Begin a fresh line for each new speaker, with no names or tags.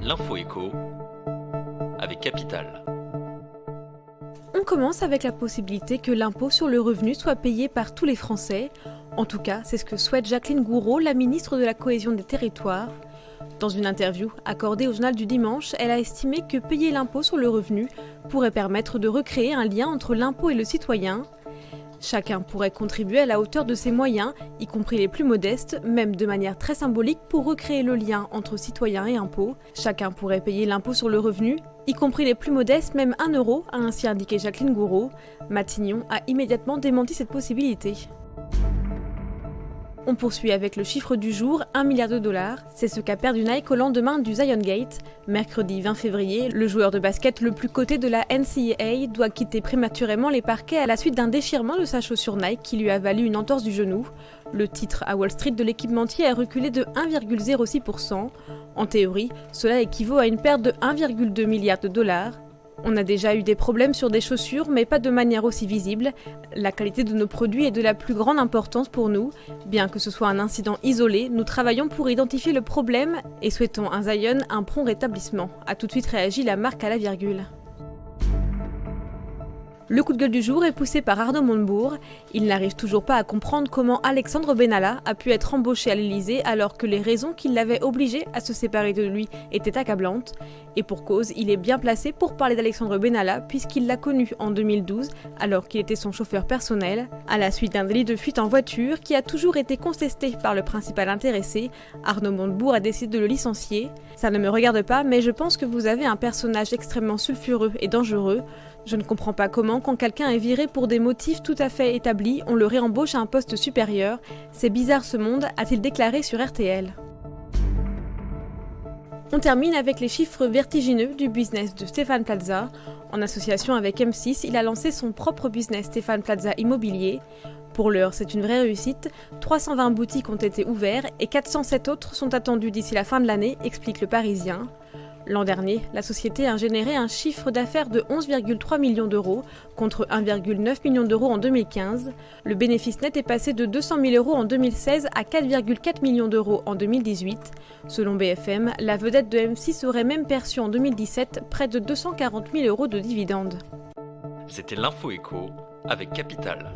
L'info écho avec Capital.
On commence avec la possibilité que l'impôt sur le revenu soit payé par tous les Français. En tout cas, c'est ce que souhaite Jacqueline Gourault, la ministre de la Cohésion des Territoires. Dans une interview accordée au Journal du Dimanche, elle a estimé que payer l'impôt sur le revenu pourrait permettre de recréer un lien entre l'impôt et le citoyen. Chacun pourrait contribuer à la hauteur de ses moyens, y compris les plus modestes, même de manière très symbolique pour recréer le lien entre citoyens et impôts. Chacun pourrait payer l'impôt sur le revenu, y compris les plus modestes, même 1 euro, a ainsi indiqué Jacqueline Gourault. Matignon a immédiatement démenti cette possibilité. On poursuit avec le chiffre du jour, 1 milliard de dollars. C'est ce qu'a perdu Nike au lendemain du Zion Gate. Mercredi 20 février, le joueur de basket le plus coté de la NCAA doit quitter prématurément les parquets à la suite d'un déchirement de sa chaussure Nike qui lui a valu une entorse du genou. Le titre à Wall Street de l'équipementier a reculé de 1,06%. En théorie, cela équivaut à une perte de 1,2 milliard de dollars. On a déjà eu des problèmes sur des chaussures, mais pas de manière aussi visible. La qualité de nos produits est de la plus grande importance pour nous. Bien que ce soit un incident isolé, nous travaillons pour identifier le problème et souhaitons à Zion un prompt rétablissement. A tout de suite réagi la marque à la virgule. Le coup de gueule du jour est poussé par Arnaud Montebourg. Il n'arrive toujours pas à comprendre comment Alexandre Benalla a pu être embauché à l'Élysée alors que les raisons qui l'avaient obligé à se séparer de lui étaient accablantes. Et pour cause, il est bien placé pour parler d'Alexandre Benalla puisqu'il l'a connu en 2012 alors qu'il était son chauffeur personnel. À la suite d'un délit de fuite en voiture qui a toujours été contesté par le principal intéressé, Arnaud Montebourg a décidé de le licencier. Ça ne me regarde pas, mais je pense que vous avez un personnage extrêmement sulfureux et dangereux. Je ne comprends pas comment, quand quelqu'un est viré pour des motifs tout à fait établis, on le réembauche à un poste supérieur. C'est bizarre ce monde, a-t-il déclaré sur RTL. On termine avec les chiffres vertigineux du business de Stéphane Plaza. En association avec M6, il a lancé son propre business Stéphane Plaza Immobilier. Pour l'heure, c'est une vraie réussite. 320 boutiques ont été ouvertes et 407 autres sont attendues d'ici la fin de l'année, explique le Parisien. L'an dernier, la société a généré un chiffre d'affaires de 11,3 millions d'euros contre 1,9 million d'euros en 2015. Le bénéfice net est passé de 200 000 euros en 2016 à 4,4 millions d'euros en 2018. Selon BFM, la vedette de M6 aurait même perçu en 2017 près de 240 000 euros de dividendes.
C'était l'info écho avec Capital.